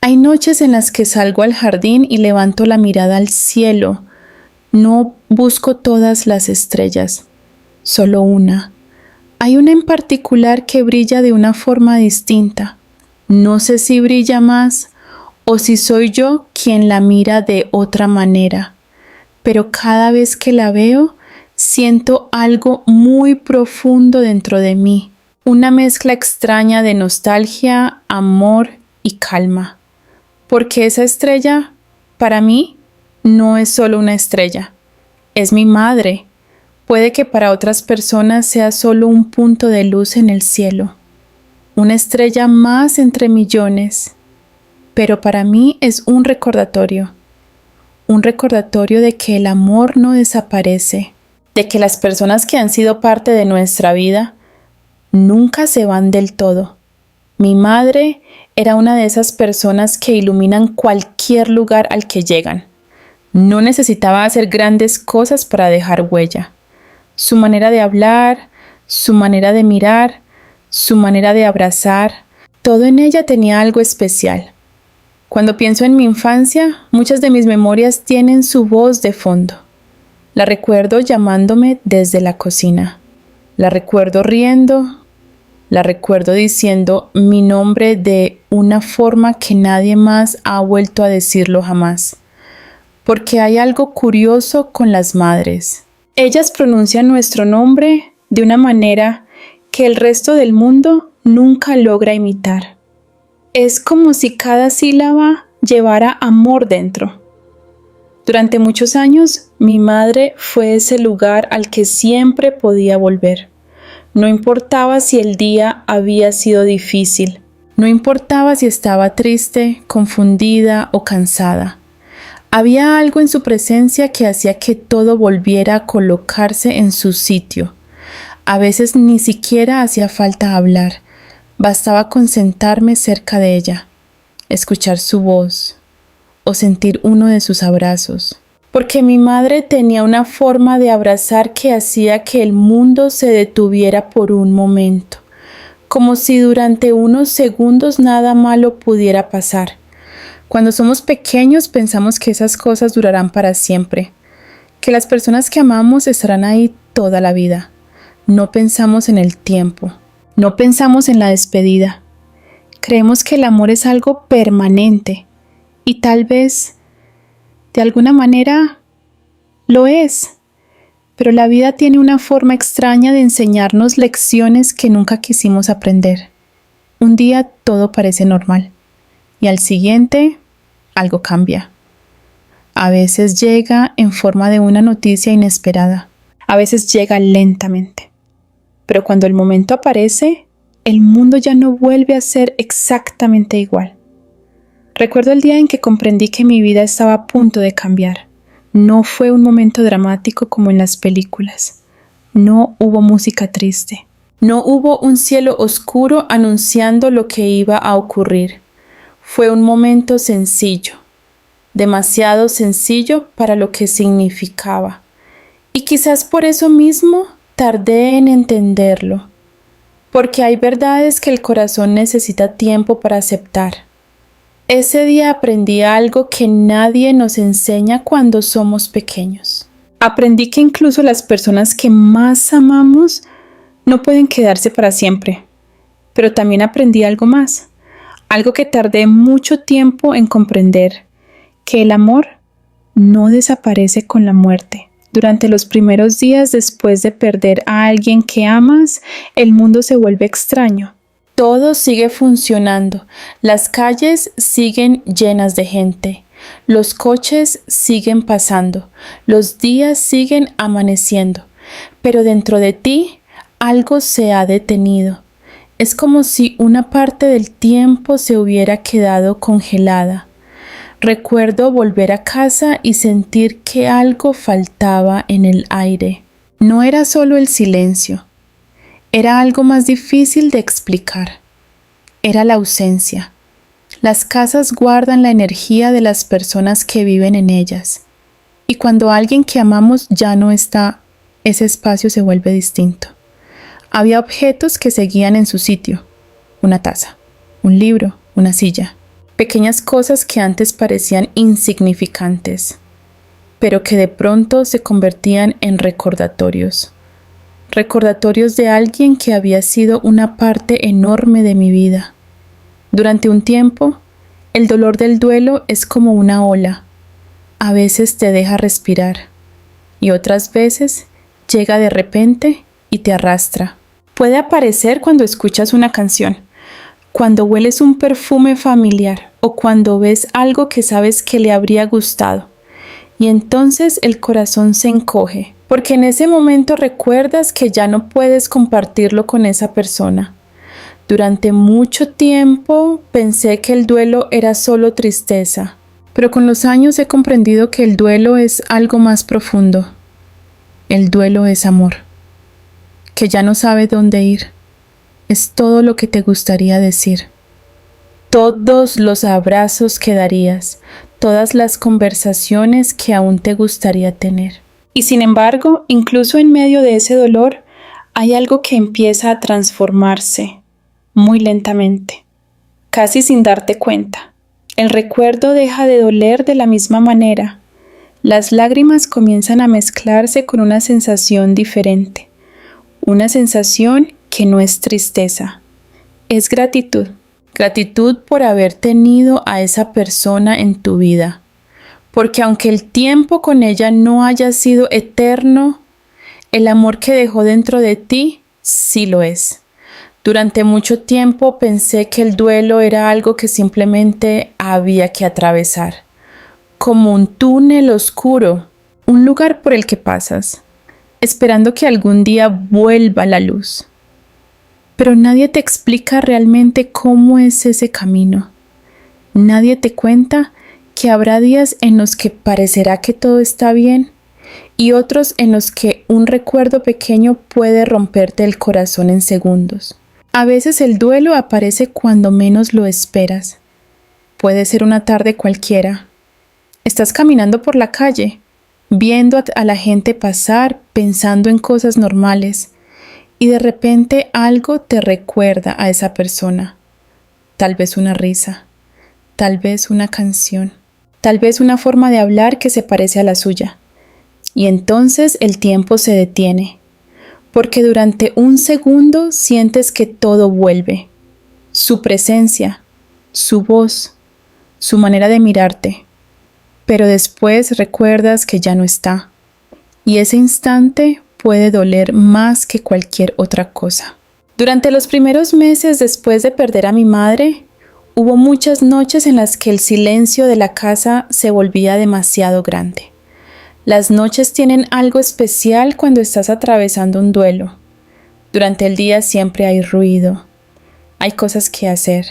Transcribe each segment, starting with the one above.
Hay noches en las que salgo al jardín y levanto la mirada al cielo. No busco todas las estrellas, solo una. Hay una en particular que brilla de una forma distinta. No sé si brilla más o si soy yo quien la mira de otra manera, pero cada vez que la veo, siento algo muy profundo dentro de mí, una mezcla extraña de nostalgia, amor y calma. Porque esa estrella, para mí, no es solo una estrella, es mi madre. Puede que para otras personas sea solo un punto de luz en el cielo, una estrella más entre millones, pero para mí es un recordatorio de que el amor no desaparece, de que las personas que han sido parte de nuestra vida nunca se van del todo. Mi madre era una de esas personas que iluminan cualquier lugar al que llegan. No necesitaba hacer grandes cosas para dejar huella. Su manera de hablar, su manera de mirar, su manera de abrazar, todo en ella tenía algo especial. Cuando pienso en mi infancia, muchas de mis memorias tienen su voz de fondo. La recuerdo llamándome desde la cocina. La recuerdo riendo. La recuerdo diciendo mi nombre de una forma que nadie más ha vuelto a decirlo jamás. Porque hay algo curioso con las madres. Ellas pronuncian nuestro nombre de una manera que el resto del mundo nunca logra imitar. Es como si cada sílaba llevara amor dentro. Durante muchos años, mi madre fue ese lugar al que siempre podía volver. No importaba si el día había sido difícil, no importaba si estaba triste, confundida o cansada. Había algo en su presencia que hacía que todo volviera a colocarse en su sitio. A veces ni siquiera hacía falta hablar, bastaba con sentarme cerca de ella, escuchar su voz o sentir uno de sus abrazos. Porque mi madre tenía una forma de abrazar que hacía que el mundo se detuviera por un momento, como si durante unos segundos nada malo pudiera pasar. Cuando somos pequeños pensamos que esas cosas durarán para siempre, que las personas que amamos estarán ahí toda la vida. No pensamos en el tiempo, no pensamos en la despedida. Creemos que el amor es algo permanente y tal vez, de alguna manera, lo es. Pero la vida tiene una forma extraña de enseñarnos lecciones que nunca quisimos aprender. Un día todo parece normal y al siguiente algo cambia. A veces llega en forma de una noticia inesperada. A veces llega lentamente. Pero cuando el momento aparece, el mundo ya no vuelve a ser exactamente igual. Recuerdo el día en que comprendí que mi vida estaba a punto de cambiar. No fue un momento dramático como en las películas. No hubo música triste. No hubo un cielo oscuro anunciando lo que iba a ocurrir. Fue un momento sencillo, demasiado sencillo para lo que significaba. Y quizás por eso mismo tardé en entenderlo, porque hay verdades que el corazón necesita tiempo para aceptar. Ese día aprendí algo que nadie nos enseña cuando somos pequeños. Aprendí que incluso las personas que más amamos no pueden quedarse para siempre. Pero también aprendí algo más, algo que tardé mucho tiempo en comprender, que el amor no desaparece con la muerte. Durante los primeros días después de perder a alguien que amas, el mundo se vuelve extraño. Todo sigue funcionando, las calles siguen llenas de gente, los coches siguen pasando, los días siguen amaneciendo, pero dentro de ti algo se ha detenido. Es como si una parte del tiempo se hubiera quedado congelada. Recuerdo volver a casa y sentir que algo faltaba en el aire. No era solo el silencio. Era algo más difícil de explicar. Era la ausencia. Las casas guardan la energía de las personas que viven en ellas. Y cuando alguien que amamos ya no está, ese espacio se vuelve distinto. Había objetos que seguían en su sitio. Una taza, un libro, una silla. Pequeñas cosas que antes parecían insignificantes, pero que de pronto se convertían en recordatorios. Recordatorios de alguien que había sido una parte enorme de mi vida. Durante un tiempo, el dolor del duelo es como una ola. A veces te deja respirar y otras veces llega de repente y te arrastra. Puede aparecer cuando escuchas una canción, cuando hueles un perfume familiar o cuando ves algo que sabes que le habría gustado. Y entonces el corazón se encoge, porque en ese momento recuerdas que ya no puedes compartirlo con esa persona. Durante mucho tiempo pensé que el duelo era solo tristeza, pero con los años he comprendido que el duelo es algo más profundo. El duelo es amor, que ya no sabe dónde ir. Es todo lo que te gustaría decir. Todos los abrazos que darías, todas las conversaciones que aún te gustaría tener. Y sin embargo, incluso en medio de ese dolor, hay algo que empieza a transformarse muy lentamente, casi sin darte cuenta. El recuerdo deja de doler de la misma manera. Las lágrimas comienzan a mezclarse con una sensación diferente, una sensación que no es tristeza, es gratitud. Gratitud por haber tenido a esa persona en tu vida, porque aunque el tiempo con ella no haya sido eterno, el amor que dejó dentro de ti sí lo es. Durante mucho tiempo pensé que el duelo era algo que simplemente había que atravesar, como un túnel oscuro, un lugar por el que pasas, esperando que algún día vuelva la luz. Pero nadie te explica realmente cómo es ese camino. Nadie te cuenta que habrá días en los que parecerá que todo está bien y otros en los que un recuerdo pequeño puede romperte el corazón en segundos. A veces el duelo aparece cuando menos lo esperas. Puede ser una tarde cualquiera. Estás caminando por la calle, viendo a la gente pasar, pensando en cosas normales. Y de repente algo te recuerda a esa persona. Tal vez una risa, tal vez una canción, tal vez una forma de hablar que se parece a la suya. Y entonces el tiempo se detiene, porque durante un segundo sientes que todo vuelve. Su presencia, su voz, su manera de mirarte. Pero después recuerdas que ya no está. Y ese instante puede doler más que cualquier otra cosa. Durante los primeros meses después de perder a mi madre, hubo muchas noches en las que el silencio de la casa se volvía demasiado grande. Las noches tienen algo especial cuando estás atravesando un duelo. Durante el día siempre hay ruido, hay cosas que hacer,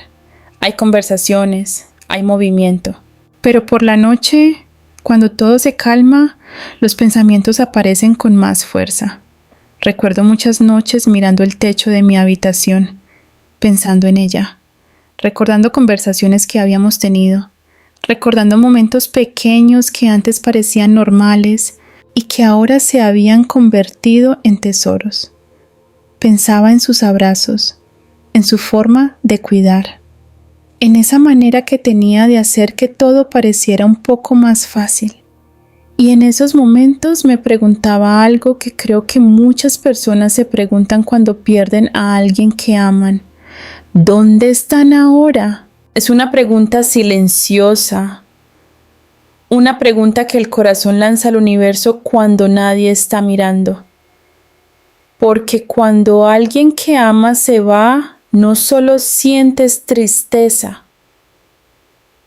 hay conversaciones, hay movimiento. Pero por la noche, cuando todo se calma, los pensamientos aparecen con más fuerza. Recuerdo muchas noches mirando el techo de mi habitación, pensando en ella, recordando conversaciones que habíamos tenido, recordando momentos pequeños que antes parecían normales y que ahora se habían convertido en tesoros. Pensaba en sus abrazos, en su forma de cuidar, en esa manera que tenía de hacer que todo pareciera un poco más fácil. Y en esos momentos me preguntaba algo que creo que muchas personas se preguntan cuando pierden a alguien que aman. ¿Dónde están ahora? Es una pregunta silenciosa, una pregunta que el corazón lanza al universo cuando nadie está mirando. Porque cuando alguien que amas se va, no solo sientes tristeza,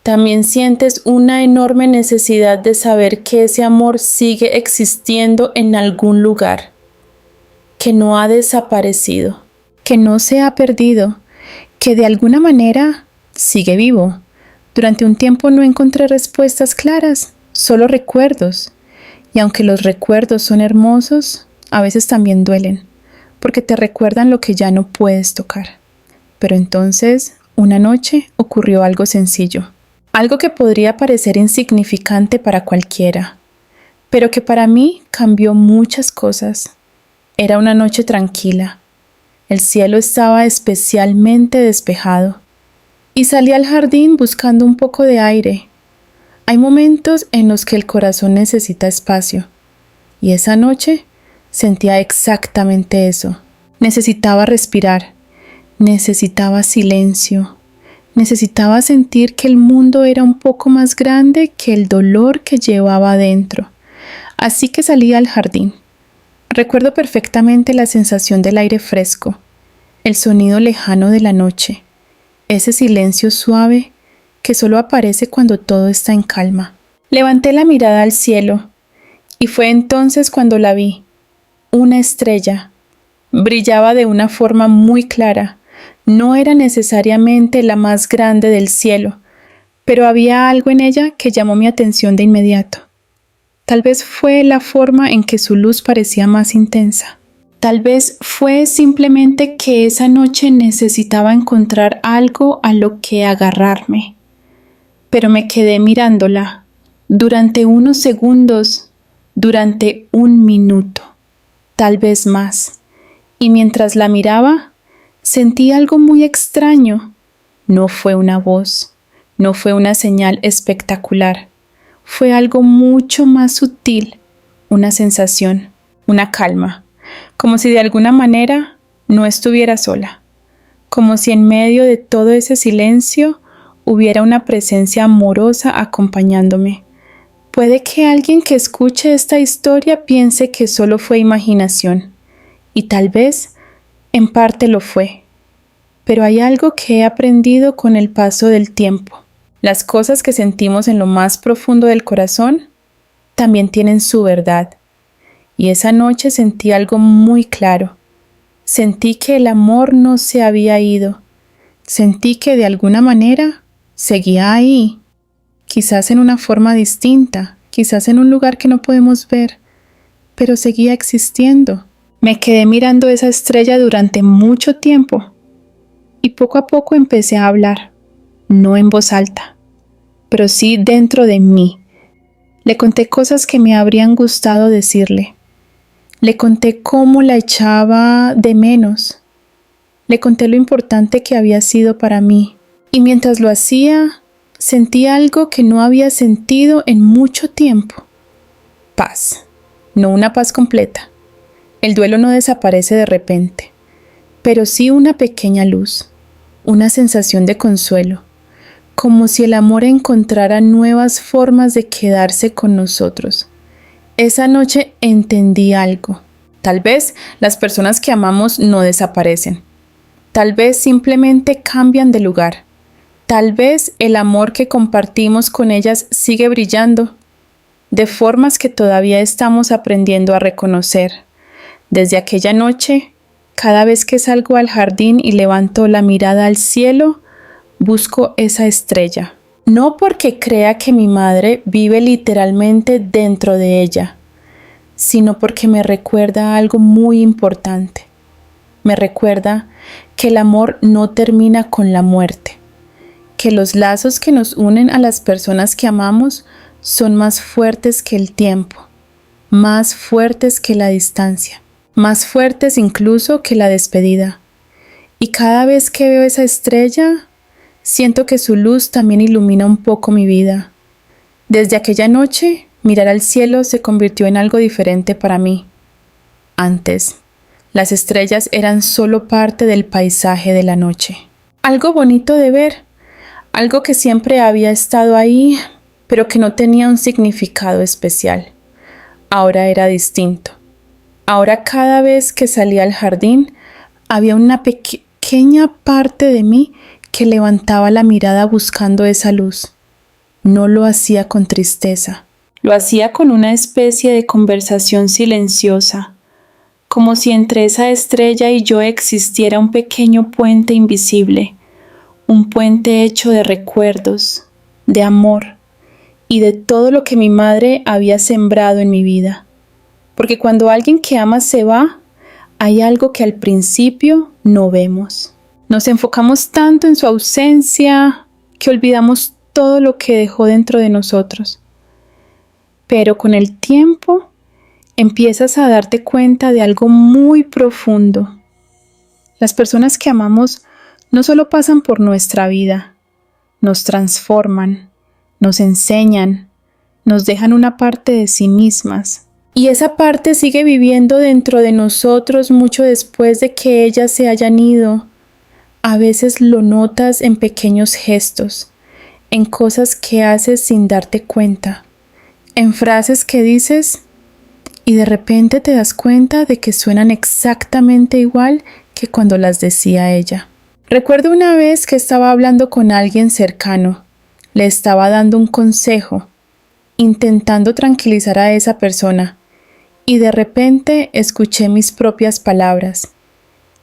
también sientes una enorme necesidad de saber que ese amor sigue existiendo en algún lugar, que no ha desaparecido, que no se ha perdido, que de alguna manera sigue vivo. Durante un tiempo no encontré respuestas claras, solo recuerdos. Y aunque los recuerdos son hermosos, a veces también duelen, porque te recuerdan lo que ya no puedes tocar. Pero entonces, una noche ocurrió algo sencillo. Algo que podría parecer insignificante para cualquiera, pero que para mí cambió muchas cosas. Era una noche tranquila. El cielo estaba especialmente despejado. y salí al jardín buscando un poco de aire. Hay momentos en los que el corazón necesita espacio, y esa noche sentía exactamente eso. Necesitaba respirar, necesitaba silencio, necesitaba sentir que el mundo era un poco más grande que el dolor que llevaba adentro. Así que salí al jardín. Recuerdo perfectamente la sensación del aire fresco, el sonido lejano de la noche, ese silencio suave que solo aparece cuando todo está en calma. Levanté la mirada al cielo y fue entonces cuando la vi. Una estrella. Brillaba de una forma muy clara. No era necesariamente la más grande del cielo, pero había algo en ella que llamó mi atención de inmediato. Tal vez fue la forma en que su luz parecía más intensa. Tal vez fue simplemente que esa noche necesitaba encontrar algo a lo que agarrarme. Pero me quedé mirándola durante unos segundos, durante un minuto, tal vez más. Y mientras la miraba, sentí algo muy extraño. No fue una voz, no fue una señal espectacular. Fue algo mucho más sutil, una sensación, una calma, como si de alguna manera no estuviera sola, como si en medio de todo ese silencio hubiera una presencia amorosa acompañándome. Puede que alguien que escuche esta historia piense que solo fue imaginación, y tal vez en parte lo fue, pero hay algo que he aprendido con el paso del tiempo. Las cosas que sentimos en lo más profundo del corazón también tienen su verdad. Y esa noche sentí algo muy claro. Sentí que el amor no se había ido. Sentí que de alguna manera seguía ahí. Quizás en una forma distinta, quizás en un lugar que no podemos ver, pero seguía existiendo. Me quedé mirando esa estrella durante mucho tiempo y poco a poco empecé a hablar. No en voz alta, pero sí dentro de mí. Le conté cosas que me habrían gustado decirle. Le conté cómo la echaba de menos. Le conté lo importante que había sido para mí. Y mientras lo hacía, sentí algo que no había sentido en mucho tiempo. Paz. No una paz completa. El duelo no desaparece de repente, pero sí una pequeña luz, una sensación de consuelo. Como si el amor encontrara nuevas formas de quedarse con nosotros. Esa noche entendí algo. Tal vez las personas que amamos no desaparecen. Tal vez simplemente cambian de lugar. Tal vez el amor que compartimos con ellas sigue brillando, de formas que todavía estamos aprendiendo a reconocer. Desde aquella noche, cada vez que salgo al jardín y levanto la mirada al cielo, busco esa estrella, no porque crea que mi madre vive literalmente dentro de ella, sino porque me recuerda algo muy importante. Me recuerda que el amor no termina con la muerte, que los lazos que nos unen a las personas que amamos son más fuertes que el tiempo, más fuertes que la distancia, más fuertes incluso que la despedida. Y cada vez que veo esa estrella, siento que su luz también ilumina un poco mi vida. Desde aquella noche, mirar al cielo se convirtió en algo diferente para mí. Antes, las estrellas eran solo parte del paisaje de la noche. Algo bonito de ver, algo que siempre había estado ahí, pero que no tenía un significado especial. Ahora era distinto. Ahora cada vez que salía al jardín, había una pequeña parte de mí que levantaba la mirada buscando esa luz. No lo hacía con tristeza, lo hacía con una especie de conversación silenciosa, como si entre esa estrella y yo existiera un pequeño puente invisible, un puente hecho de recuerdos, de amor y de todo lo que mi madre había sembrado en mi vida. Porque cuando alguien que amas se va, hay algo que al principio no vemos. Nos enfocamos tanto en su ausencia que olvidamos todo lo que dejó dentro de nosotros. Pero con el tiempo empiezas a darte cuenta de algo muy profundo. Las personas que amamos no solo pasan por nuestra vida, nos transforman, nos enseñan, nos dejan una parte de sí mismas. Y esa parte sigue viviendo dentro de nosotros mucho después de que ellas se hayan ido. A veces lo notas en pequeños gestos, en cosas que haces sin darte cuenta, en frases que dices y de repente te das cuenta de que suenan exactamente igual que cuando las decía ella. Recuerdo una vez que estaba hablando con alguien cercano, le estaba dando un consejo, intentando tranquilizar a esa persona, y de repente escuché mis propias palabras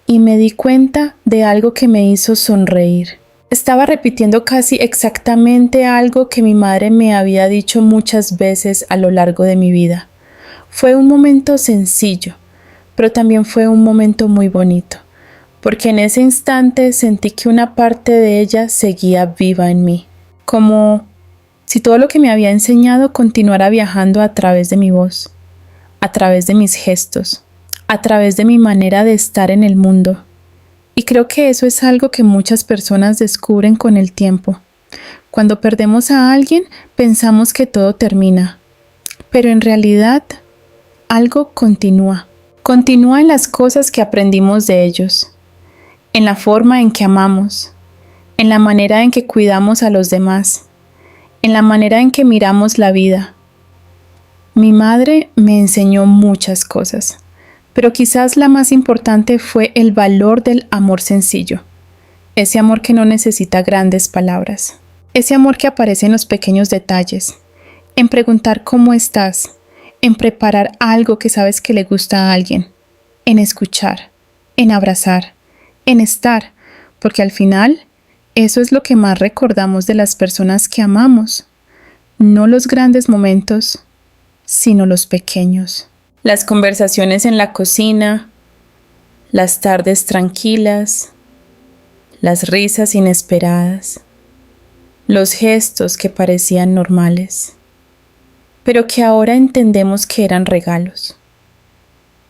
y me di cuenta de algo que me hizo sonreír. Estaba repitiendo casi exactamente algo que mi madre me había dicho muchas veces a lo largo de mi vida. Fue un momento sencillo, pero también fue un momento muy bonito, porque en ese instante sentí que una parte de ella seguía viva en mí, como si todo lo que me había enseñado continuara viajando a través de mi voz, a través de mis gestos, a través de mi manera de estar en el mundo. Y creo que eso es algo que muchas personas descubren con el tiempo. Cuando perdemos a alguien, pensamos que todo termina, pero en realidad algo continúa. Continúa en las cosas que aprendimos de ellos, en la forma en que amamos, en la manera en que cuidamos a los demás, en la manera en que miramos la vida. Mi madre me enseñó muchas cosas, pero quizás la más importante fue el valor del amor sencillo, ese amor que no necesita grandes palabras, ese amor que aparece en los pequeños detalles, en preguntar cómo estás, en preparar algo que sabes que le gusta a alguien, en escuchar, en abrazar, en estar, porque al final eso es lo que más recordamos de las personas que amamos, no los grandes momentos, sino los pequeños. Las conversaciones en la cocina, las tardes tranquilas, las risas inesperadas, los gestos que parecían normales, pero que ahora entendemos que eran regalos.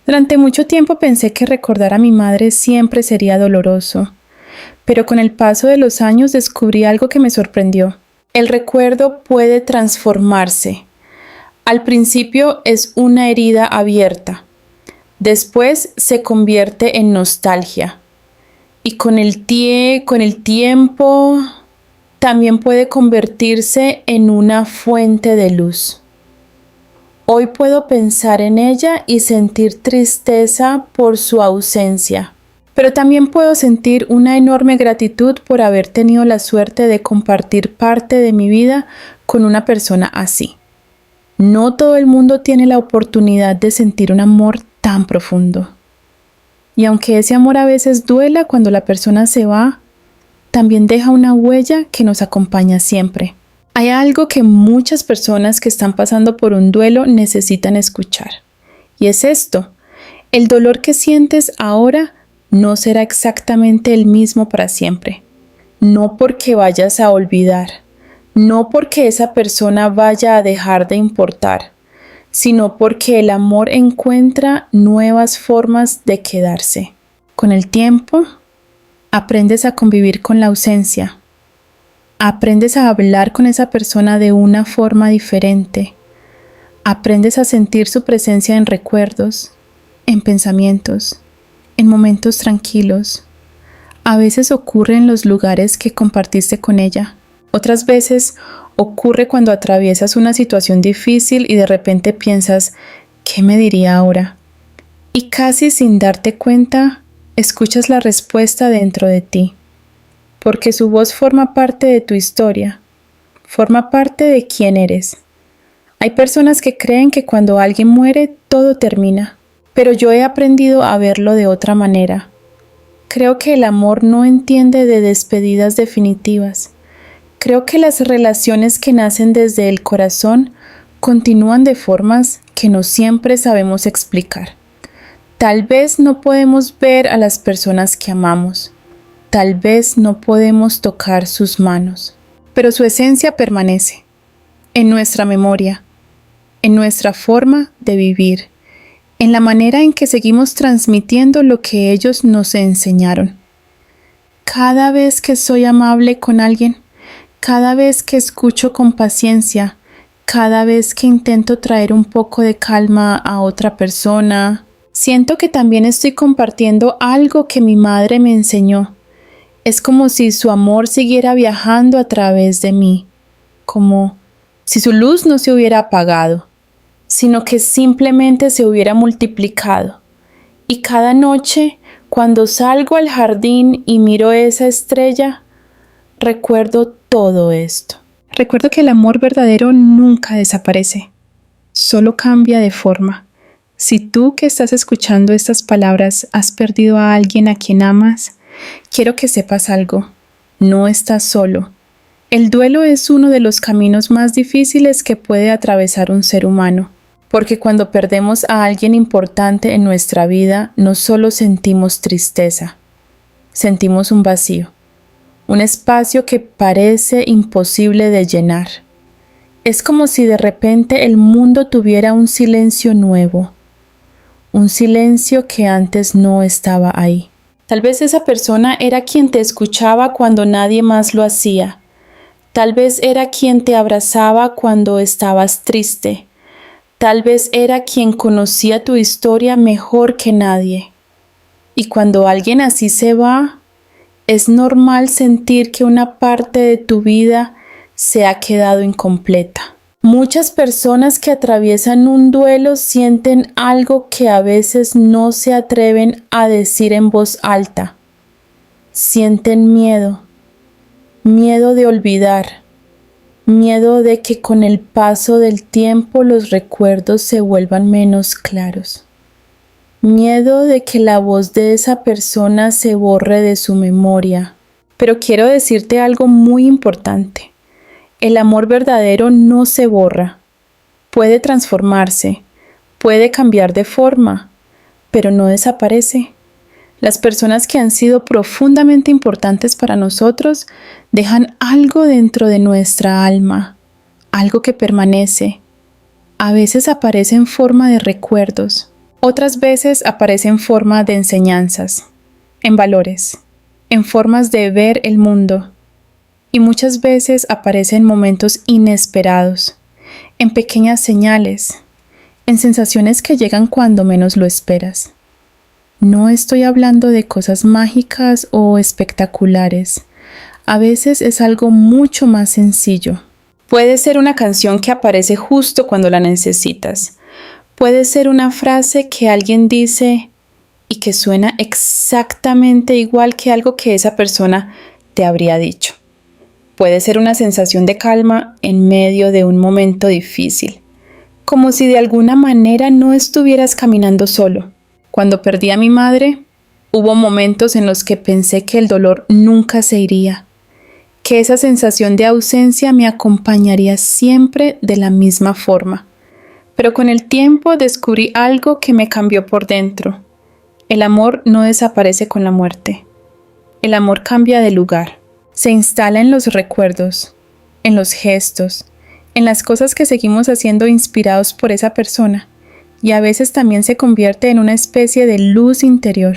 Durante mucho tiempo pensé que recordar a mi madre siempre sería doloroso, pero con el paso de los años descubrí algo que me sorprendió. El recuerdo puede transformarse. Al principio es una herida abierta, después se convierte en nostalgia y con el tiempo también puede convertirse en una fuente de luz. Hoy puedo pensar en ella y sentir tristeza por su ausencia, pero también puedo sentir una enorme gratitud por haber tenido la suerte de compartir parte de mi vida con una persona así. No todo el mundo tiene la oportunidad de sentir un amor tan profundo. Y aunque ese amor a veces duela cuando la persona se va, también deja una huella que nos acompaña siempre. Hay algo que muchas personas que están pasando por un duelo necesitan escuchar. Y es esto: el dolor que sientes ahora no será exactamente el mismo para siempre. No porque vayas a olvidar. No porque esa persona vaya a dejar de importar, sino porque el amor encuentra nuevas formas de quedarse. Con el tiempo, aprendes a convivir con la ausencia. Aprendes a hablar con esa persona de una forma diferente. Aprendes a sentir su presencia en recuerdos, en pensamientos, en momentos tranquilos. A veces ocurre en los lugares que compartiste con ella. Otras veces ocurre cuando atraviesas una situación difícil y de repente piensas, ¿qué me diría ahora? Y casi sin darte cuenta, escuchas la respuesta dentro de ti, porque su voz forma parte de tu historia, forma parte de quién eres. Hay personas que creen que cuando alguien muere, todo termina, pero yo he aprendido a verlo de otra manera. Creo que el amor no entiende de despedidas definitivas. Creo que las relaciones que nacen desde el corazón continúan de formas que no siempre sabemos explicar. Tal vez no podemos ver a las personas que amamos. Tal vez no podemos tocar sus manos. Pero su esencia permanece en nuestra memoria, en nuestra forma de vivir, en la manera en que seguimos transmitiendo lo que ellos nos enseñaron. Cada vez que soy amable con alguien, Cada vez que escucho con paciencia, cada vez que intento traer un poco de calma a otra persona, siento que también estoy compartiendo algo que mi madre me enseñó. Es como si su amor siguiera viajando a través de mí, como si su luz no se hubiera apagado, sino que simplemente se hubiera multiplicado. Y cada noche, cuando salgo al jardín y miro esa estrella, recuerdo todo esto. Recuerdo que el amor verdadero nunca desaparece, solo cambia de forma. Si tú que estás escuchando estas palabras has perdido a alguien a quien amas, quiero que sepas algo. No estás solo. El duelo es uno de los caminos más difíciles que puede atravesar un ser humano, porque cuando perdemos a alguien importante en nuestra vida, no solo sentimos tristeza, sentimos un vacío. Un espacio que parece imposible de llenar. Es como si de repente el mundo tuviera un silencio nuevo, un silencio que antes no estaba ahí. Tal vez esa persona era quien te escuchaba cuando nadie más lo hacía. Tal vez era quien te abrazaba cuando estabas triste. Tal vez era quien conocía tu historia mejor que nadie. Y cuando alguien así se va, es normal sentir que una parte de tu vida se ha quedado incompleta. Muchas personas que atraviesan un duelo sienten algo que a veces no se atreven a decir en voz alta. Sienten miedo, miedo de olvidar, miedo de que con el paso del tiempo los recuerdos se vuelvan menos claros. Miedo de que la voz de esa persona se borre de su memoria. Pero quiero decirte algo muy importante. El amor verdadero no se borra. Puede transformarse, puede cambiar de forma, pero no desaparece. Las personas que han sido profundamente importantes para nosotros dejan algo dentro de nuestra alma, algo que permanece. A veces aparece en forma de recuerdos. Otras veces aparece en forma de enseñanzas, en valores, en formas de ver el mundo. Y muchas veces aparece en momentos inesperados, en pequeñas señales, en sensaciones que llegan cuando menos lo esperas. No estoy hablando de cosas mágicas o espectaculares. A veces es algo mucho más sencillo. Puede ser una canción que aparece justo cuando la necesitas. Puede ser una frase que alguien dice y que suena exactamente igual que algo que esa persona te habría dicho. Puede ser una sensación de calma en medio de un momento difícil, como si de alguna manera no estuvieras caminando solo. Cuando perdí a mi madre, hubo momentos en los que pensé que el dolor nunca se iría, que esa sensación de ausencia me acompañaría siempre de la misma forma. Pero con el tiempo descubrí algo que me cambió por dentro. El amor no desaparece con la muerte. El amor cambia de lugar. Se instala en los recuerdos, en los gestos, en las cosas que seguimos haciendo inspirados por esa persona. Y a veces también se convierte en una especie de luz interior.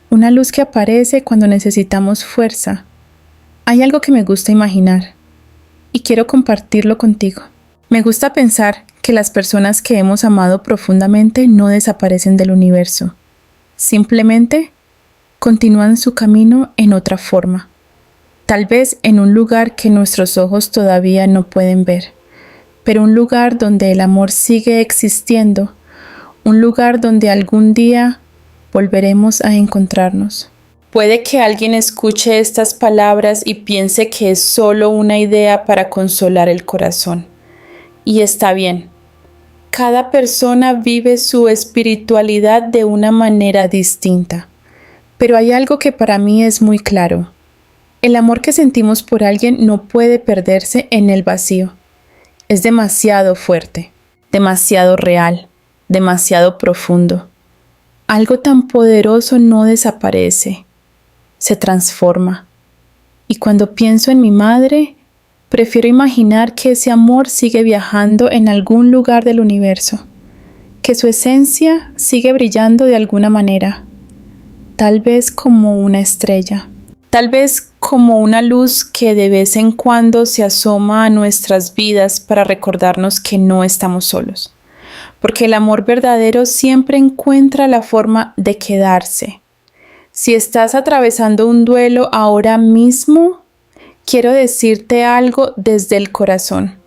Una luz que aparece cuando necesitamos fuerza. Hay algo que me gusta imaginar y quiero compartirlo contigo. Me gusta pensar que las personas que hemos amado profundamente no desaparecen del universo. Simplemente continúan su camino en otra forma. Tal vez en un lugar que nuestros ojos todavía no pueden ver, pero un lugar donde el amor sigue existiendo, un lugar donde algún día volveremos a encontrarnos. Puede que alguien escuche estas palabras y piense que es solo una idea para consolar el corazón. Y está bien. Cada persona vive su espiritualidad de una manera distinta. Pero hay algo que para mí es muy claro. El amor que sentimos por alguien no puede perderse en el vacío. Es demasiado fuerte, demasiado real, demasiado profundo. Algo tan poderoso no desaparece, se transforma. Y cuando pienso en mi madre, prefiero imaginar que ese amor sigue viajando en algún lugar del universo, que su esencia sigue brillando de alguna manera, tal vez como una estrella, tal vez como una luz que de vez en cuando se asoma a nuestras vidas para recordarnos que no estamos solos. Porque el amor verdadero siempre encuentra la forma de quedarse. Si estás atravesando un duelo ahora mismo, quiero decirte algo desde el corazón.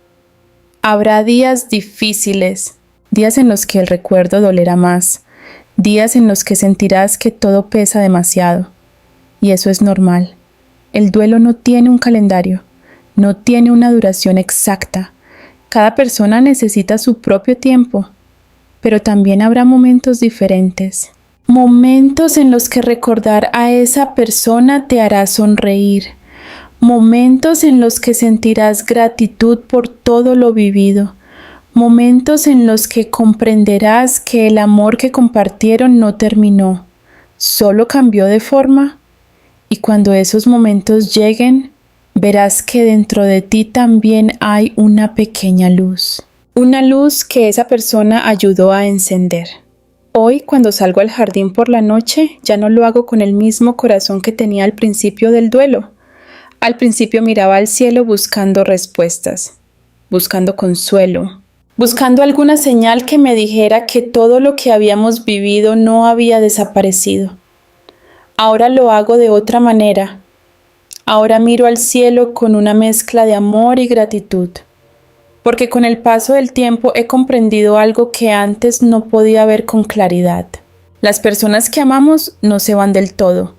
Habrá días difíciles, días en los que el recuerdo dolerá más, días en los que sentirás que todo pesa demasiado. Y eso es normal. El duelo no tiene un calendario, no tiene una duración exacta. Cada persona necesita su propio tiempo, pero también habrá momentos diferentes. Momentos en los que recordar a esa persona te hará sonreír. Momentos en los que sentirás gratitud por todo lo vivido. Momentos en los que comprenderás que el amor que compartieron no terminó, solo cambió de forma. Y cuando esos momentos lleguen, verás que dentro de ti también hay una pequeña luz. Una luz que esa persona ayudó a encender. Hoy, cuando salgo al jardín por la noche, ya no lo hago con el mismo corazón que tenía al principio del duelo. Al principio miraba al cielo buscando respuestas, buscando consuelo, buscando alguna señal que me dijera que todo lo que habíamos vivido no había desaparecido. Ahora lo hago de otra manera. Ahora miro al cielo con una mezcla de amor y gratitud, porque con el paso del tiempo he comprendido algo que antes no podía ver con claridad. Las personas que amamos no se van del todo.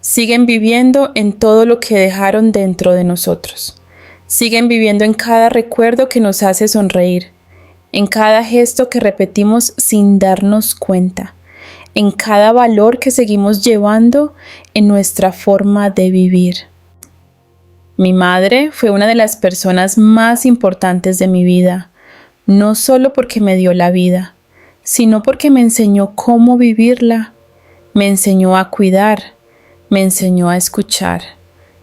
Siguen viviendo en todo lo que dejaron dentro de nosotros. Siguen viviendo en cada recuerdo que nos hace sonreír, en cada gesto que repetimos sin darnos cuenta, en cada valor que seguimos llevando en nuestra forma de vivir. Mi madre fue una de las personas más importantes de mi vida, no solo porque me dio la vida, sino porque me enseñó cómo vivirla, me enseñó a cuidar, me enseñó a escuchar,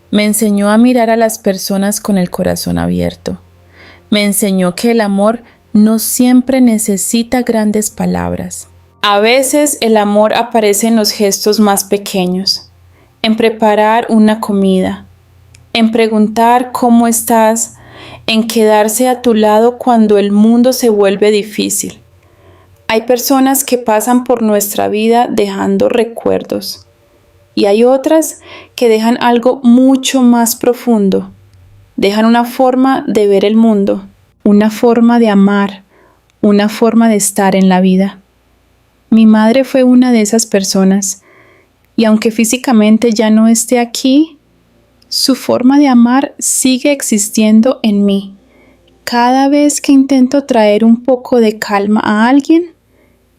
me enseñó a mirar a las personas con el corazón abierto, me enseñó que el amor no siempre necesita grandes palabras. A veces el amor aparece en los gestos más pequeños, en preparar una comida, en preguntar cómo estás, en quedarse a tu lado cuando el mundo se vuelve difícil. Hay personas que pasan por nuestra vida dejando recuerdos y hay otras que dejan algo mucho más profundo. Dejan una forma de ver el mundo, una forma de amar, una forma de estar en la vida. Mi madre fue una de esas personas, y aunque físicamente ya no esté aquí, su forma de amar sigue existiendo en mí. Cada vez que intento traer un poco de calma a alguien,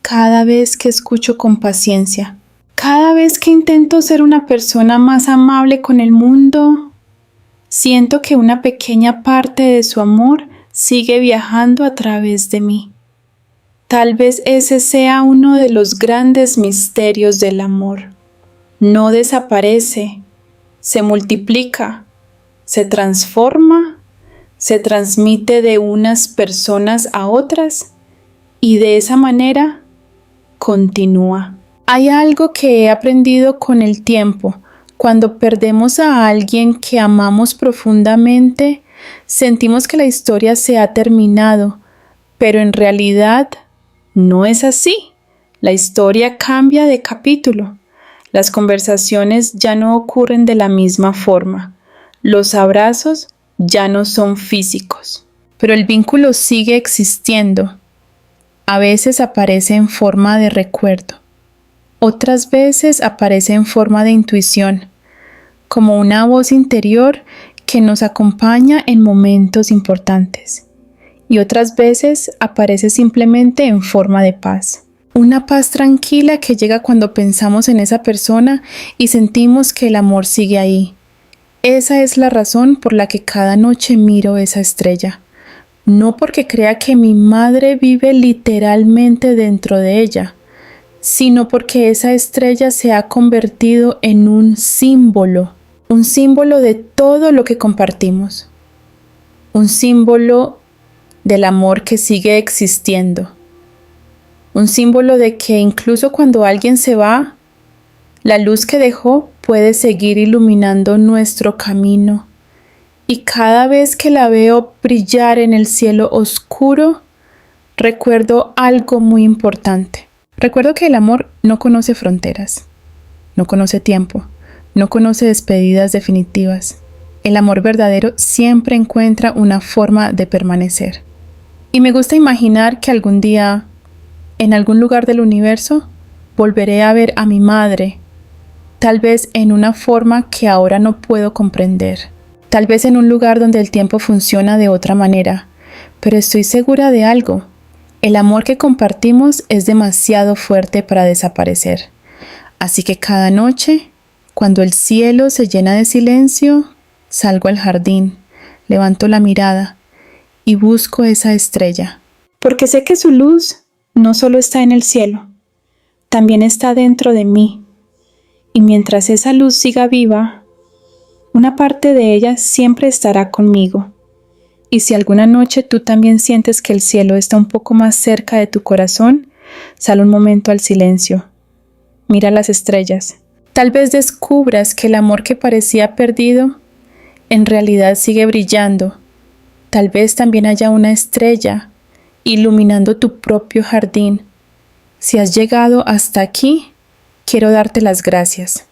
cada vez que escucho con paciencia, cada vez que intento ser una persona más amable con el mundo, siento que una pequeña parte de su amor sigue viajando a través de mí. Tal vez ese sea uno de los grandes misterios del amor. No desaparece, se multiplica, se transforma, se transmite de unas personas a otras y de esa manera continúa. Hay algo que he aprendido con el tiempo. Cuando perdemos a alguien que amamos profundamente, sentimos que la historia se ha terminado, pero en realidad no es así. La historia cambia de capítulo. Las conversaciones ya no ocurren de la misma forma. Los abrazos ya no son físicos. Pero el vínculo sigue existiendo. A veces aparece en forma de recuerdo. Otras veces aparece en forma de intuición, como una voz interior que nos acompaña en momentos importantes. Y otras veces aparece simplemente en forma de paz. Una paz tranquila que llega cuando pensamos en esa persona y sentimos que el amor sigue ahí. Esa es la razón por la que cada noche miro esa estrella. No porque crea que mi madre vive literalmente dentro de ella, sino porque esa estrella se ha convertido en un símbolo de todo lo que compartimos, un símbolo del amor que sigue existiendo, un símbolo de que incluso cuando alguien se va, la luz que dejó puede seguir iluminando nuestro camino. Y cada vez que la veo brillar en el cielo oscuro, recuerdo algo muy importante. Recuerdo que el amor no conoce fronteras, no conoce tiempo, no conoce despedidas definitivas. El amor verdadero siempre encuentra una forma de permanecer. Y me gusta imaginar que algún día, en algún lugar del universo, volveré a ver a mi madre, tal vez en una forma que ahora no puedo comprender, tal vez en un lugar donde el tiempo funciona de otra manera, pero estoy segura de algo. El amor que compartimos es demasiado fuerte para desaparecer. Así que cada noche, cuando el cielo se llena de silencio, salgo al jardín, levanto la mirada y busco esa estrella. Porque sé que su luz no solo está en el cielo, también está dentro de mí. Y mientras esa luz siga viva, una parte de ella siempre estará conmigo. Y si alguna noche tú también sientes que el cielo está un poco más cerca de tu corazón, sal un momento al silencio. Mira las estrellas. Tal vez descubras que el amor que parecía perdido, en realidad sigue brillando. Tal vez también haya una estrella iluminando tu propio jardín. Si has llegado hasta aquí, quiero darte las gracias.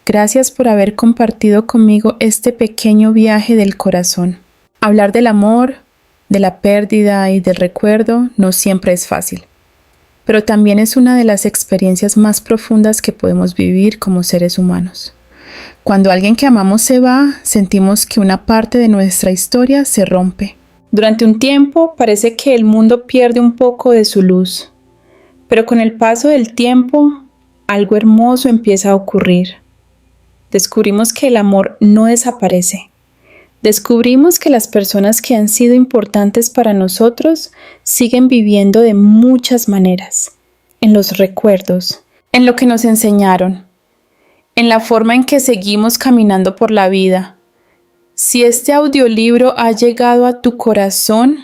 Gracias por haber compartido conmigo este pequeño viaje del corazón. Hablar del amor, de la pérdida y del recuerdo no siempre es fácil, pero también es una de las experiencias más profundas que podemos vivir como seres humanos. Cuando alguien que amamos se va, sentimos que una parte de nuestra historia se rompe. Durante un tiempo parece que el mundo pierde un poco de su luz, pero con el paso del tiempo, algo hermoso empieza a ocurrir. Descubrimos que el amor no desaparece. Descubrimos que las personas que han sido importantes para nosotros siguen viviendo de muchas maneras, en los recuerdos, en lo que nos enseñaron, en la forma en que seguimos caminando por la vida. Si este audiolibro ha llegado a tu corazón,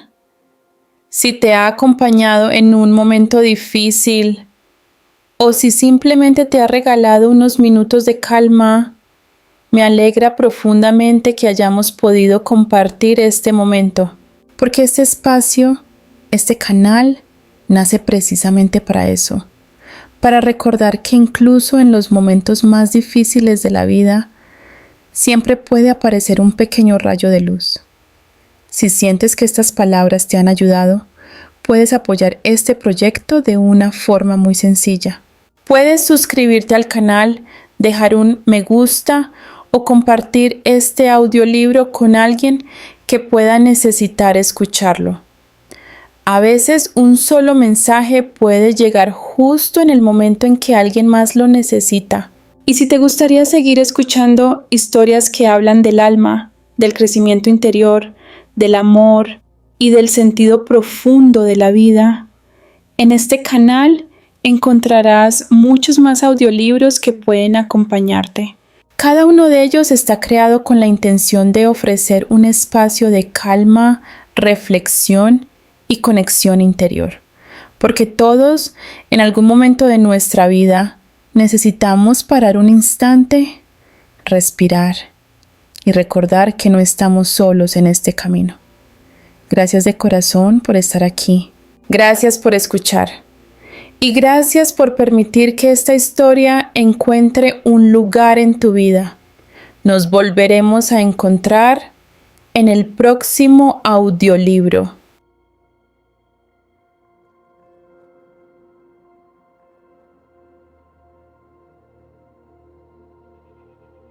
si te ha acompañado en un momento difícil, o si simplemente te ha regalado unos minutos de calma, me alegra profundamente que hayamos podido compartir este momento, porque este espacio, este canal, nace precisamente para eso, para recordar que incluso en los momentos más difíciles de la vida, siempre puede aparecer un pequeño rayo de luz. Si sientes que estas palabras te han ayudado, puedes apoyar este proyecto de una forma muy sencilla. Puedes suscribirte al canal, dejar un me gusta o compartir este audiolibro con alguien que pueda necesitar escucharlo. A veces un solo mensaje puede llegar justo en el momento en que alguien más lo necesita. Y si te gustaría seguir escuchando historias que hablan del alma, del crecimiento interior, del amor y del sentido profundo de la vida, en este canal encontrarás muchos más audiolibros que pueden acompañarte. Cada uno de ellos está creado con la intención de ofrecer un espacio de calma, reflexión y conexión interior, porque todos, en algún momento de nuestra vida, necesitamos parar un instante, respirar y recordar que no estamos solos en este camino. Gracias de corazón por estar aquí. Gracias por escuchar. Y gracias por permitir que esta historia encuentre un lugar en tu vida. Nos volveremos a encontrar en el próximo audiolibro.